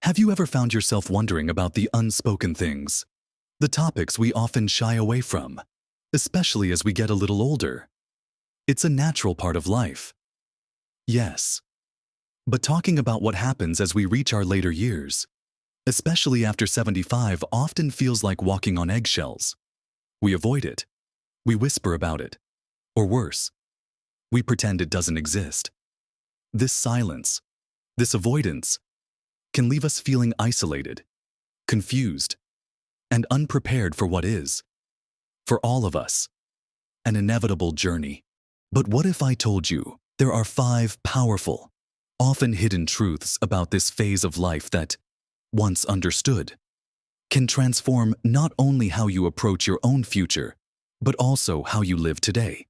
Have you ever found yourself wondering about the unspoken things, the topics we often shy away from, especially as we get a little older? It's a natural part of life. Yes. But talking about what happens as we reach our later years, especially after 75, often feels like walking on eggshells. We avoid it. We whisper about it. Or worse, we pretend it doesn't exist. This silence, this avoidance, can leave us feeling isolated, confused, and unprepared for what is, for all of us, an inevitable journey. But what if I told you there are 5 powerful, often hidden truths about this phase of life that, once understood, can transform not only how you approach your own future, but also how you live today?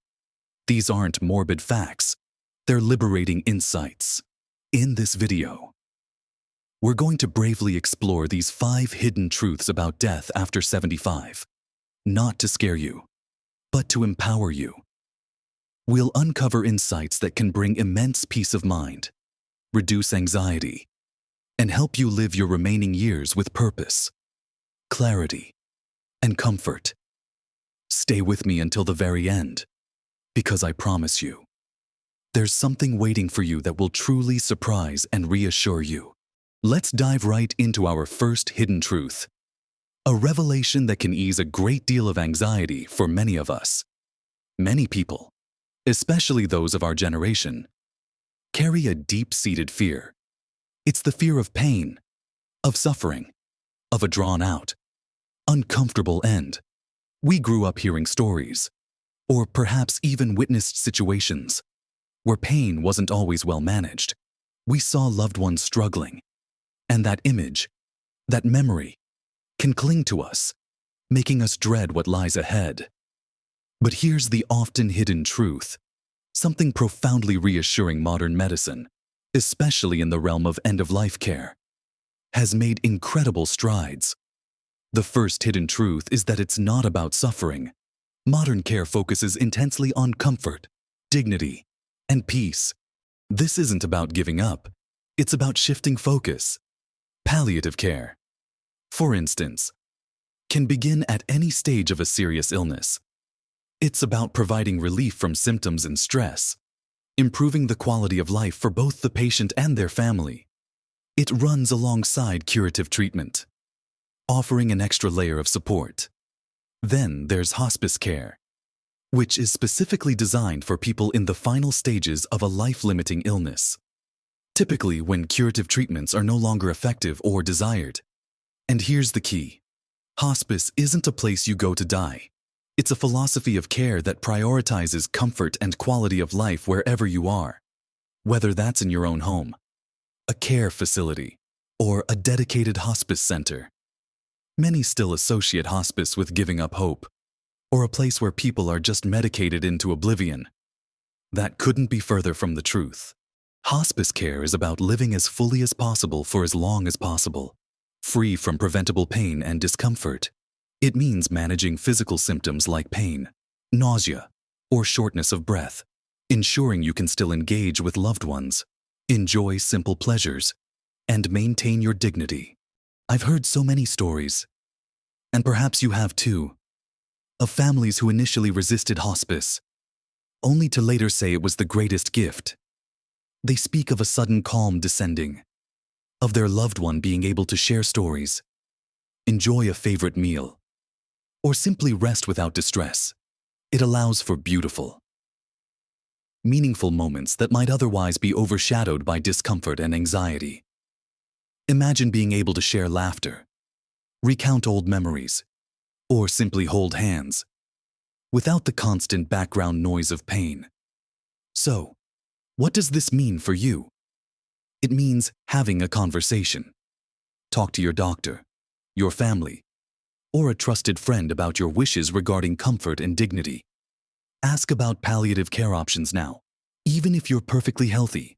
These aren't morbid facts, they're liberating insights. In this video, we're going to bravely explore these 5 hidden truths about death after 75, not to scare you, but to empower you. We'll uncover insights that can bring immense peace of mind, reduce anxiety, and help you live your remaining years with purpose, clarity, and comfort. Stay with me until the very end, because I promise you, there's something waiting for you that will truly surprise and reassure you. Let's dive right into our first hidden truth, a revelation that can ease a great deal of anxiety for many of us. Many people, especially those of our generation, carry a deep-seated fear. It's the fear of pain, of suffering, of a drawn-out, uncomfortable end. We grew up hearing stories, or perhaps even witnessed situations, where pain wasn't always well managed. We saw loved ones struggling, and that image, that memory, can cling to us, making us dread what lies ahead. But here's the often hidden truth, something profoundly reassuring. Modern medicine, especially in the realm of end-of-life care, has made incredible strides. The first hidden truth is that it's not about suffering. Modern care focuses intensely on comfort, dignity, and peace. This isn't about giving up. It's about shifting focus. Palliative care, for instance, can begin at any stage of a serious illness. It's about providing relief from symptoms and stress, improving the quality of life for both the patient and their family. It runs alongside curative treatment, offering an extra layer of support. Then there's hospice care, which is specifically designed for people in the final stages of a life-limiting illness, typically when curative treatments are no longer effective or desired. And here's the key. Hospice isn't a place you go to die. It's a philosophy of care that prioritizes comfort and quality of life wherever you are, whether that's in your own home, a care facility, or a dedicated hospice center. Many still associate hospice with giving up hope, or a place where people are just medicated into oblivion. That couldn't be further from the truth. Hospice care is about living as fully as possible for as long as possible, free from preventable pain and discomfort. It means managing physical symptoms like pain, nausea, or shortness of breath, ensuring you can still engage with loved ones, enjoy simple pleasures, and maintain your dignity. I've heard so many stories, and perhaps you have too, of families who initially resisted hospice, only to later say it was the greatest gift. They speak of a sudden calm descending, of their loved one being able to share stories, enjoy a favorite meal, or simply rest without distress. It allows for beautiful, meaningful moments that might otherwise be overshadowed by discomfort and anxiety. Imagine being able to share laughter, recount old memories, or simply hold hands, without the constant background noise of pain. So, what does this mean for you? It means having a conversation. Talk to your doctor, your family, or a trusted friend about your wishes regarding comfort and dignity. Ask about palliative care options now. Even if you're perfectly healthy,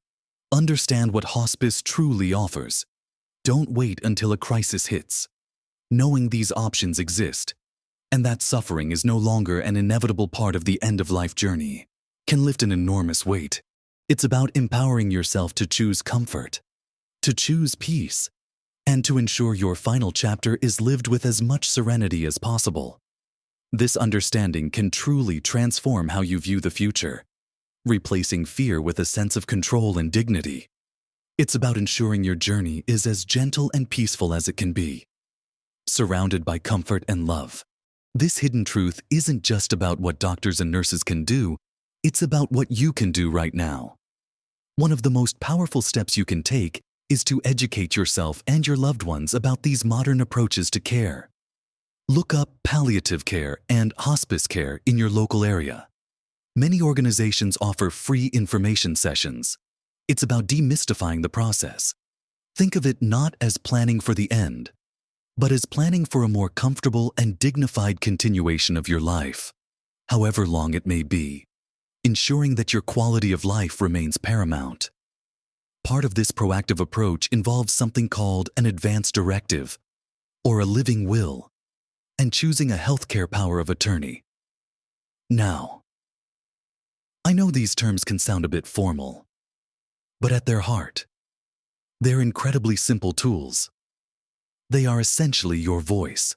understand what hospice truly offers. Don't wait until a crisis hits. Knowing these options exist, and that suffering is no longer an inevitable part of the end-of-life journey, can lift an enormous weight. It's about empowering yourself to choose comfort, to choose peace, and to ensure your final chapter is lived with as much serenity as possible. This understanding can truly transform how you view the future, replacing fear with a sense of control and dignity. It's about ensuring your journey is as gentle and peaceful as it can be, surrounded by comfort and love. This hidden truth isn't just about what doctors and nurses can do, it's about what you can do right now. One of the most powerful steps you can take is to educate yourself and your loved ones about these modern approaches to care. Look up palliative care and hospice care in your local area. Many organizations offer free information sessions. It's about demystifying the process. Think of it not as planning for the end, but as planning for a more comfortable and dignified continuation of your life, however long it may be, ensuring that your quality of life remains paramount. Part of this proactive approach involves something called an advance directive, or a living will, and choosing a healthcare power of attorney. Now, I know these terms can sound a bit formal, but at their heart, they're incredibly simple tools. They are essentially your voice.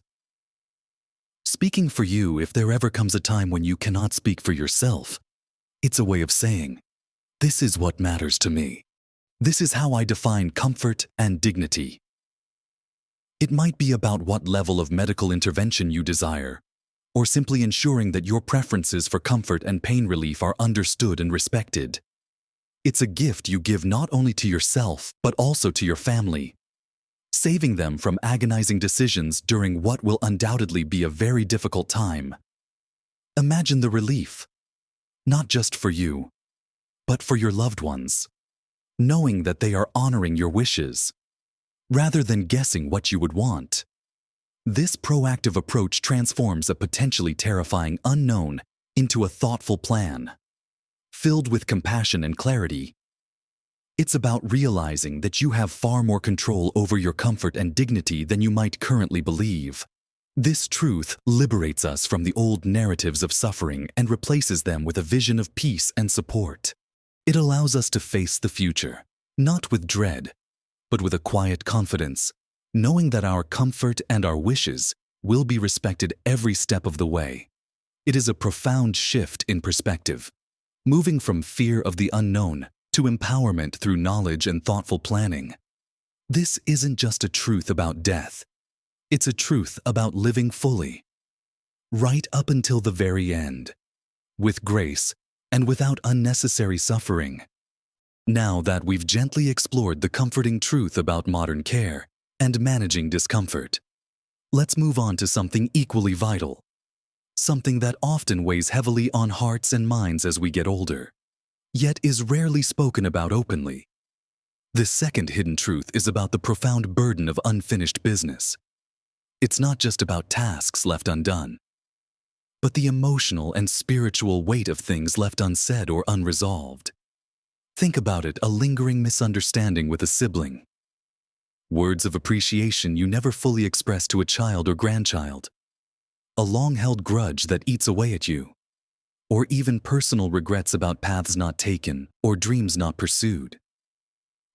Speaking for you if there ever comes a time when you cannot speak for yourself. It's a way of saying, this is what matters to me. This is how I define comfort and dignity. It might be about what level of medical intervention you desire, or simply ensuring that your preferences for comfort and pain relief are understood and respected. It's a gift you give not only to yourself, but also to your family, saving them from agonizing decisions during what will undoubtedly be a very difficult time. Imagine the relief, not just for you, but for your loved ones, knowing that they are honoring your wishes, rather than guessing what you would want. This proactive approach transforms a potentially terrifying unknown into a thoughtful plan, filled with compassion and clarity. It's about realizing that you have far more control over your comfort and dignity than you might currently believe. This truth liberates us from the old narratives of suffering and replaces them with a vision of peace and support. It allows us to face the future, not with dread, but with a quiet confidence, knowing that our comfort and our wishes will be respected every step of the way. It is a profound shift in perspective, moving from fear of the unknown to empowerment through knowledge and thoughtful planning. This isn't just a truth about death. It's a truth about living fully, right up until the very end, with grace and without unnecessary suffering. Now that we've gently explored the comforting truth about modern care and managing discomfort, let's move on to something equally vital, something that often weighs heavily on hearts and minds as we get older, yet is rarely spoken about openly. The second hidden truth is about the profound burden of unfinished business. It's not just about tasks left undone, but the emotional and spiritual weight of things left unsaid or unresolved. Think about it: a lingering misunderstanding with a sibling, words of appreciation you never fully expressed to a child or grandchild, a long-held grudge that eats away at you, or even personal regrets about paths not taken or dreams not pursued.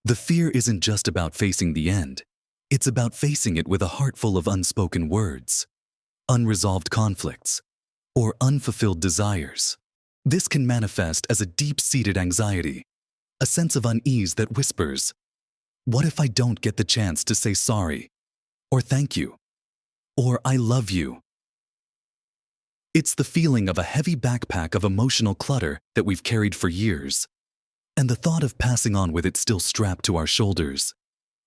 The fear isn't just about facing the end. It's about facing it with a heart full of unspoken words, unresolved conflicts, or unfulfilled desires. This can manifest as a deep-seated anxiety, a sense of unease that whispers, "What if I don't get the chance to say sorry, or thank you, or I love you?" It's the feeling of a heavy backpack of emotional clutter that we've carried for years, and the thought of passing on with it still strapped to our shoulders.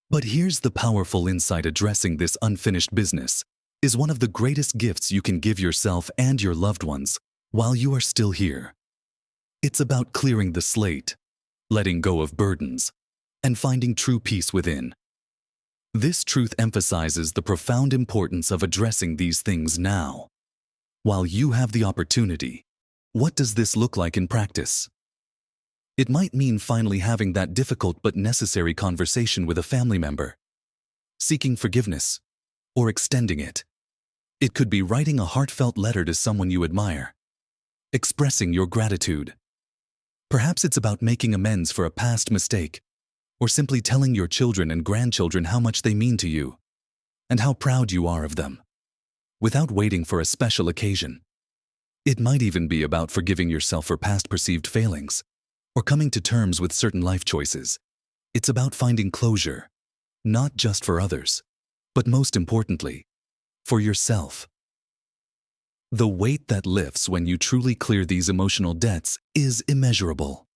But here's the powerful insight: addressing this unfinished business is one of the greatest gifts you can give yourself and your loved ones while you are still here. It's about clearing the slate, letting go of burdens, and finding true peace within. This truth emphasizes the profound importance of addressing these things now, while you have the opportunity. What does this look like in practice? It might mean finally having that difficult but necessary conversation with a family member, seeking forgiveness, or extending it. It could be writing a heartfelt letter to someone you admire, expressing your gratitude. Perhaps it's about making amends for a past mistake, or simply telling your children and grandchildren how much they mean to you and how proud you are of them, without waiting for a special occasion. It might even be about forgiving yourself for past perceived failings or coming to terms with certain life choices. It's about finding closure, not just for others, but most importantly, for yourself. The weight that lifts when you truly clear these emotional debts is immeasurable.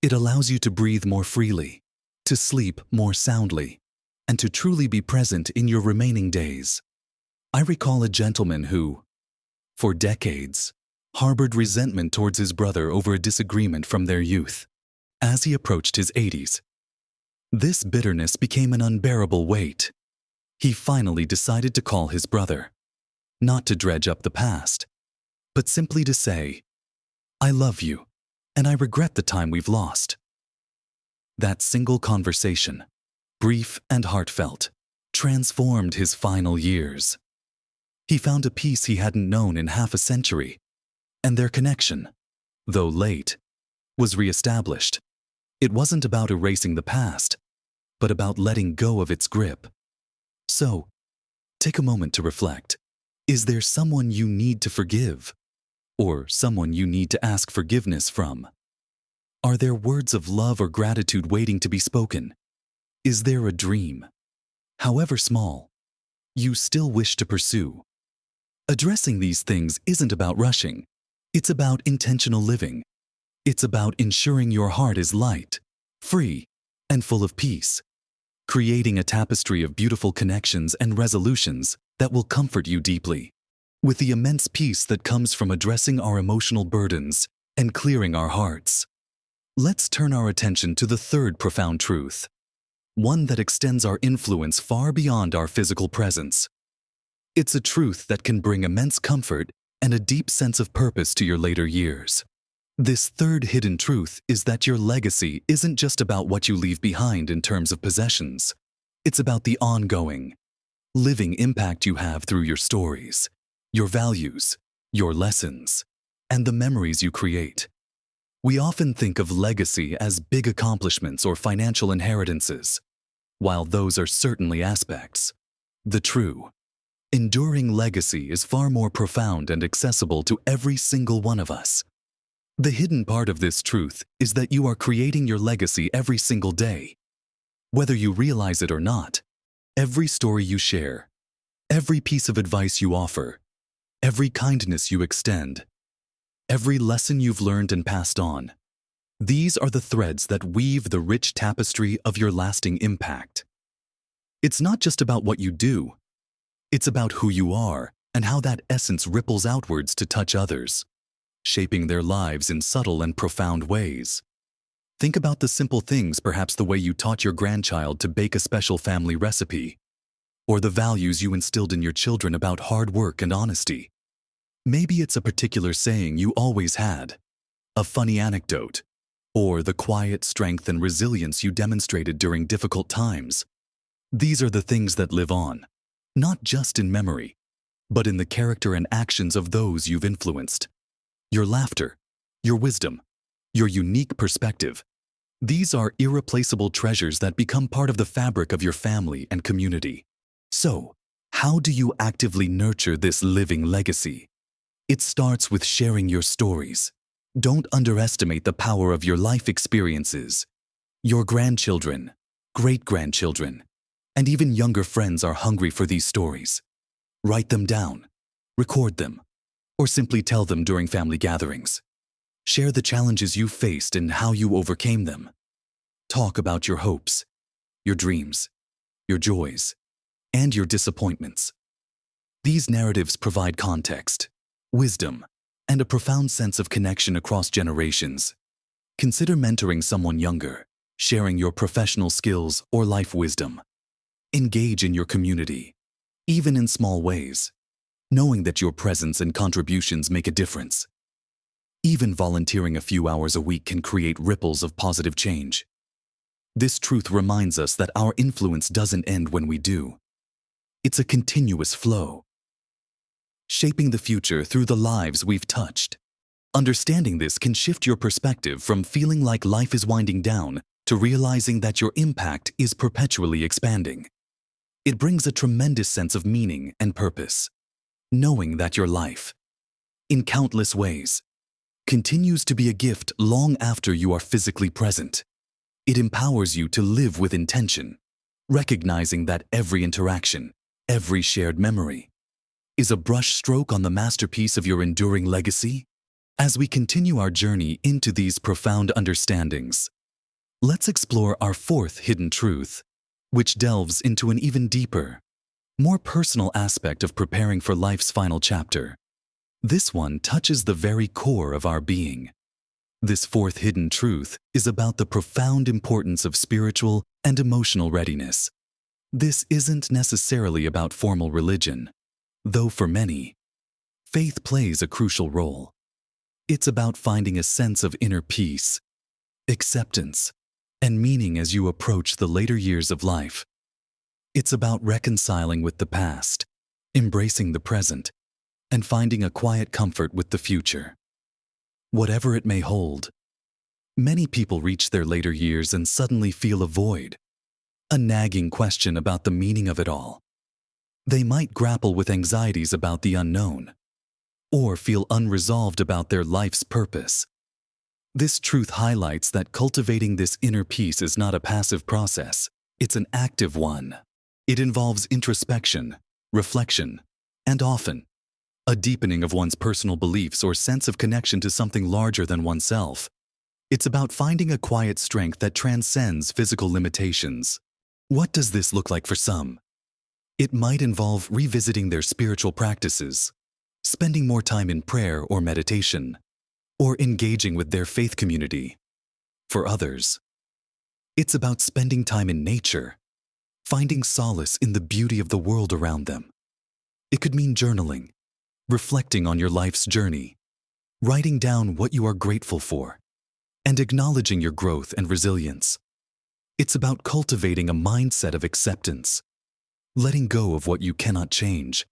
It allows you to breathe more freely, to sleep more soundly, and to truly be present in your remaining days. I recall a gentleman who, for decades, harbored resentment towards his brother over a disagreement from their youth. As he approached his 80s, this bitterness became an unbearable weight. He finally decided to call his brother, not to dredge up the past, but simply to say, "I love you, and I regret the time we've lost." That single conversation, brief and heartfelt, transformed his final years. He found a peace he hadn't known in half a century, and their connection, though late, was reestablished. It wasn't about erasing the past, but about letting go of its grip. So, take a moment to reflect. Is there someone you need to forgive? Or someone you need to ask forgiveness from? Are there words of love or gratitude waiting to be spoken? Is there a dream, however small, you still wish to pursue? Addressing these things isn't about rushing. It's about intentional living. It's about ensuring your heart is light, free, and full of peace, creating a tapestry of beautiful connections and resolutions that will comfort you deeply, with the immense peace that comes from addressing our emotional burdens and clearing our hearts. Let's turn our attention to the third profound truth, one that extends our influence far beyond our physical presence. It's a truth that can bring immense comfort and a deep sense of purpose to your later years. This third hidden truth is that your legacy isn't just about what you leave behind in terms of possessions. It's about the ongoing, living impact you have through your stories, your values, your lessons, and the memories you create. We often think of legacy as big accomplishments or financial inheritances. While those are certainly aspects, the true, enduring legacy is far more profound and accessible to every single one of us. The hidden part of this truth is that you are creating your legacy every single day. Whether you realize it or not, every story you share, every piece of advice you offer, every kindness you extend, every lesson you've learned and passed on, these are the threads that weave the rich tapestry of your lasting impact. It's not just about what you do. It's about who you are and how that essence ripples outwards to touch others, shaping their lives in subtle and profound ways. Think about the simple things, perhaps the way you taught your grandchild to bake a special family recipe, or the values you instilled in your children about hard work and honesty. Maybe it's a particular saying you always had, a funny anecdote, or the quiet strength and resilience you demonstrated during difficult times. These are the things that live on, not just in memory, but in the character and actions of those you've influenced. Your laughter, your wisdom, your unique perspective. These are irreplaceable treasures that become part of the fabric of your family and community. So, how do you actively nurture this living legacy? It starts with sharing your stories. Don't underestimate the power of your life experiences. Your grandchildren, great-grandchildren, and even younger friends are hungry for these stories. Write them down, record them, or simply tell them during family gatherings. Share the challenges you faced and how you overcame them. Talk about your hopes, your dreams, your joys, and your disappointments. These narratives provide context, wisdom, and a profound sense of connection across generations. Consider mentoring someone younger, sharing your professional skills or life wisdom. Engage in your community, even in small ways, knowing that your presence and contributions make a difference. Even volunteering a few hours a week can create ripples of positive change. This truth reminds us that our influence doesn't end when we do. It's a continuous flow, shaping the future through the lives we've touched. Understanding this can shift your perspective from feeling like life is winding down to realizing that your impact is perpetually expanding. It brings a tremendous sense of meaning and purpose, knowing that your life, in countless ways, continues to be a gift long after you are physically present. It empowers you to live with intention, recognizing that every interaction, every shared memory, is a brushstroke on the masterpiece of your enduring legacy. As we continue our journey into these profound understandings, let's explore our fourth hidden truth, which delves into an even deeper, more personal aspect of preparing for life's final chapter. This one touches the very core of our being. This fourth hidden truth is about the profound importance of spiritual and emotional readiness. This isn't necessarily about formal religion, though for many, faith plays a crucial role. It's about finding a sense of inner peace, acceptance, and meaning as you approach the later years of life. It's about reconciling with the past, embracing the present, and finding a quiet comfort with the future. Whatever it may hold, many people reach their later years and suddenly feel a void, a nagging question about the meaning of it all. They might grapple with anxieties about the unknown, or feel unresolved about their life's purpose. This truth highlights that cultivating this inner peace is not a passive process, it's an active one. It involves introspection, reflection, and often, a deepening of one's personal beliefs or sense of connection to something larger than oneself. It's about finding a quiet strength that transcends physical limitations. What does this look like for some? It might involve revisiting their spiritual practices, spending more time in prayer or meditation, or engaging with their faith community. For others, it's about spending time in nature, finding solace in the beauty of the world around them. It could mean journaling, reflecting on your life's journey, writing down what you are grateful for, and acknowledging your growth and resilience. It's about cultivating a mindset of acceptance, letting go of what you cannot change,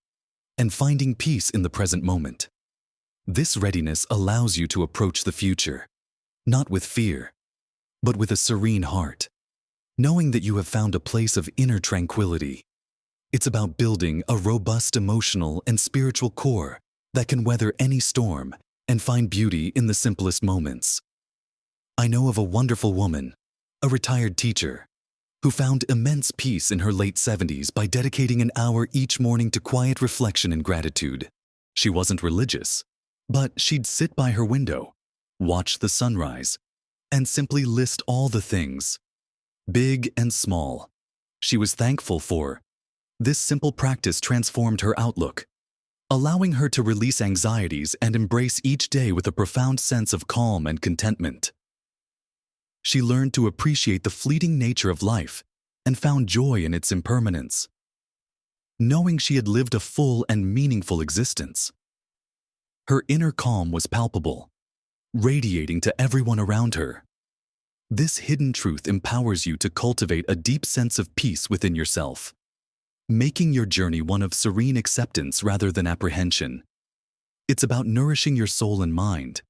and finding peace in the present moment. This readiness allows you to approach the future, not with fear, but with a serene heart, knowing that you have found a place of inner tranquility. It's about building a robust emotional and spiritual core that can weather any storm and find beauty in the simplest moments. I know of a wonderful woman, a retired teacher, who found immense peace in her late 70s by dedicating an hour each morning to quiet reflection and gratitude. She wasn't religious, but she'd sit by her window, watch the sunrise, and simply list all the things, big and small, she was thankful for. This simple practice transformed her outlook, allowing her to release anxieties and embrace each day with a profound sense of calm and contentment. She learned to appreciate the fleeting nature of life and found joy in its impermanence, knowing she had lived a full and meaningful existence. Her inner calm was palpable, radiating to everyone around her. This hidden truth empowers you to cultivate a deep sense of peace within yourself, making your journey one of serene acceptance rather than apprehension. It's about nourishing your soul and mind,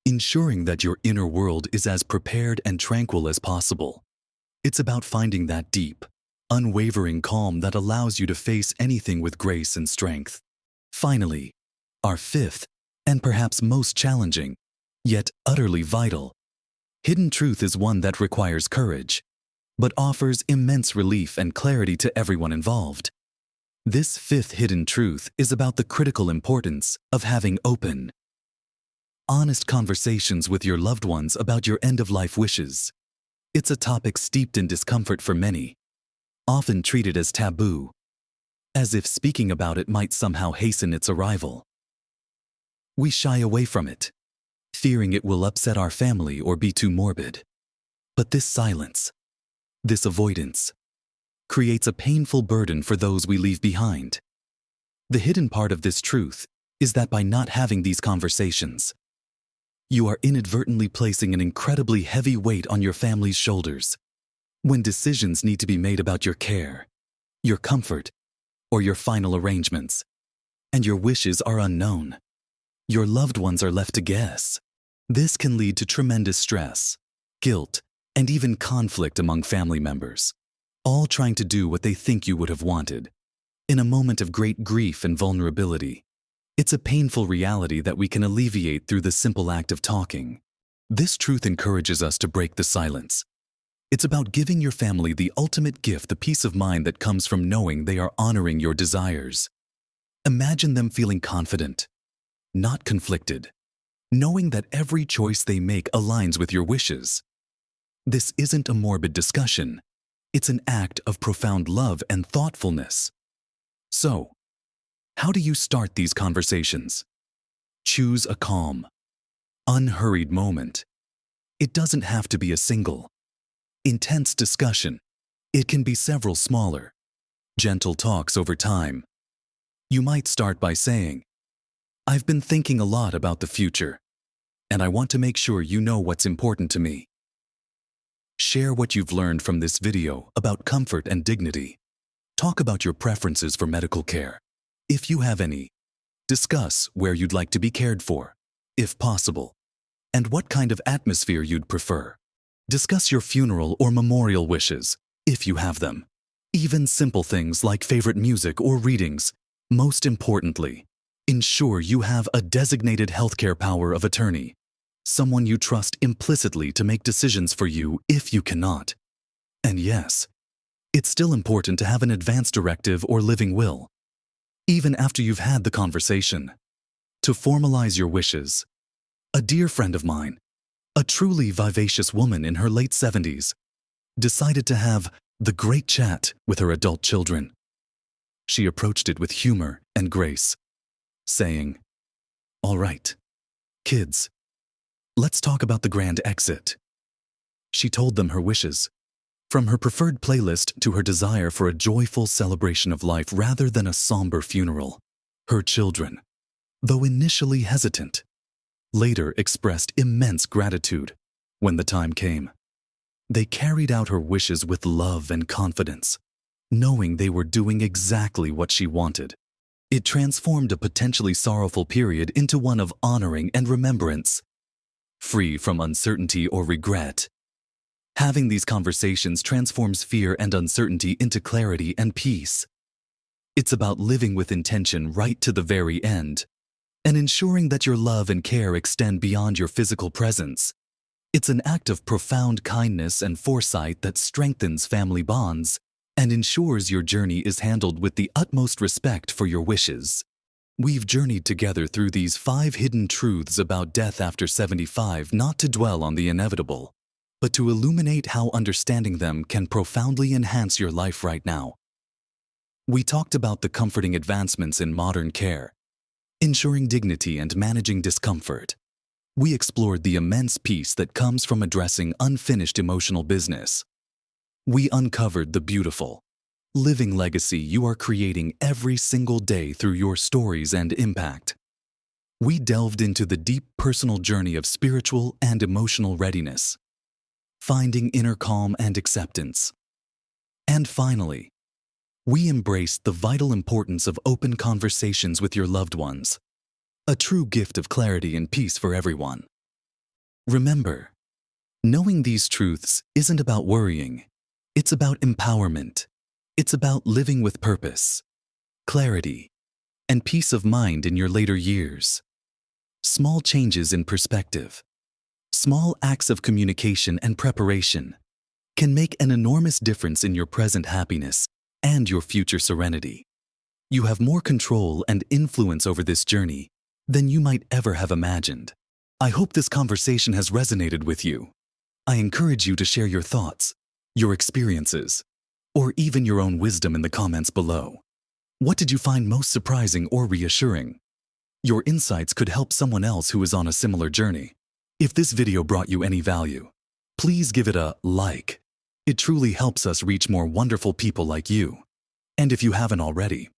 ensuring that your inner world is as prepared and tranquil as possible. It's about finding that deep, unwavering calm that allows you to face anything with grace and strength. Finally, our fifth, and perhaps most challenging, yet utterly vital, hidden truth is one that requires courage, but offers immense relief and clarity to everyone involved. This fifth hidden truth is about the critical importance of having open, honest conversations with your loved ones about your end-of-life wishes. It's a topic steeped in discomfort for many, often treated as taboo, as if speaking about it might somehow hasten its arrival. We shy away from it, fearing it will upset our family or be too morbid. But this silence, this avoidance, creates a painful burden for those we leave behind. The hidden part of this truth is that by not having these conversations, you are inadvertently placing an incredibly heavy weight on your family's shoulders. When decisions need to be made about your care, your comfort, or your final arrangements, and your wishes are unknown, your loved ones are left to guess. This can lead to tremendous stress, guilt, and even conflict among family members, all trying to do what they think you would have wanted. In a moment of great grief and vulnerability, it's a painful reality that we can alleviate through the simple act of talking. This truth encourages us to break the silence. It's about giving your family the ultimate gift, the peace of mind that comes from knowing they are honoring your desires. Imagine them feeling confident, not conflicted, knowing that every choice they make aligns with your wishes. This isn't a morbid discussion. It's an act of profound love and thoughtfulness. So, how do you start these conversations? Choose a calm, unhurried moment. It doesn't have to be a single, intense discussion. It can be several smaller, gentle talks over time. You might start by saying, "I've been thinking a lot about the future, and I want to make sure you know what's important to me." Share what you've learned from this video about comfort and dignity. Talk about your preferences for medical care, if you have any. Discuss where you'd like to be cared for, if possible, and what kind of atmosphere you'd prefer. Discuss your funeral or memorial wishes, if you have them. Even simple things like favorite music or readings. Most importantly, ensure you have a designated healthcare power of attorney, someone you trust implicitly to make decisions for you if you cannot. And yes, it's still important to have an advance directive or living will, even after you've had the conversation. To formalize your wishes, a dear friend of mine, a truly vivacious woman in her late 70s, decided to have the great chat with her adult children. She approached it with humor and grace, saying, "All right, kids, let's talk about the grand exit." She told them her wishes, from her preferred playlist to her desire for a joyful celebration of life rather than a somber funeral. Her children, though initially hesitant, later expressed immense gratitude when the time came. They carried out her wishes with love and confidence, knowing they were doing exactly what she wanted. It transformed a potentially sorrowful period into one of honoring and remembrance, free from uncertainty or regret. Having these conversations transforms fear and uncertainty into clarity and peace. It's about living with intention right to the very end, and ensuring that your love and care extend beyond your physical presence. It's an act of profound kindness and foresight that strengthens family bonds and ensures your journey is handled with the utmost respect for your wishes. We've journeyed together through these 5 hidden truths about death after 75, not to dwell on the inevitable, but to illuminate how understanding them can profoundly enhance your life right now. We talked about the comforting advancements in modern care, ensuring dignity and managing discomfort. We explored the immense peace that comes from addressing unfinished emotional business. We uncovered the beautiful, living legacy you are creating every single day through your stories and impact. We delved into the deep personal journey of spiritual and emotional readiness, finding inner calm and acceptance. And finally, we embraced the vital importance of open conversations with your loved ones, a true gift of clarity and peace for everyone. Remember, knowing these truths isn't about worrying. It's about empowerment. It's about living with purpose, clarity, and peace of mind in your later years. Small changes in perspective, small acts of communication and preparation can make an enormous difference in your present happiness and your future serenity. You have more control and influence over this journey than you might ever have imagined. I hope this conversation has resonated with you. I encourage you to share your thoughts, your experiences, or even your own wisdom in the comments below. What did you find most surprising or reassuring? Your insights could help someone else who is on a similar journey. If this video brought you any value, please give it a like. It truly helps us reach more wonderful people like you. And if you haven't already,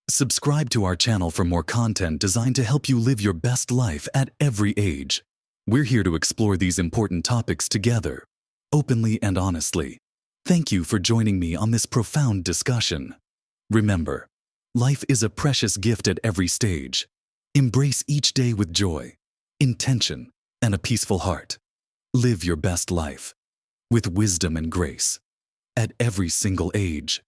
subscribe to our channel for more content designed to help you live your best life at every age. We're here to explore these important topics together, openly and honestly. Thank you for joining me on this profound discussion. Remember, life is a precious gift at every stage. Embrace each day with joy, intention, and a peaceful heart. Live your best life. with wisdom and grace, at every single age.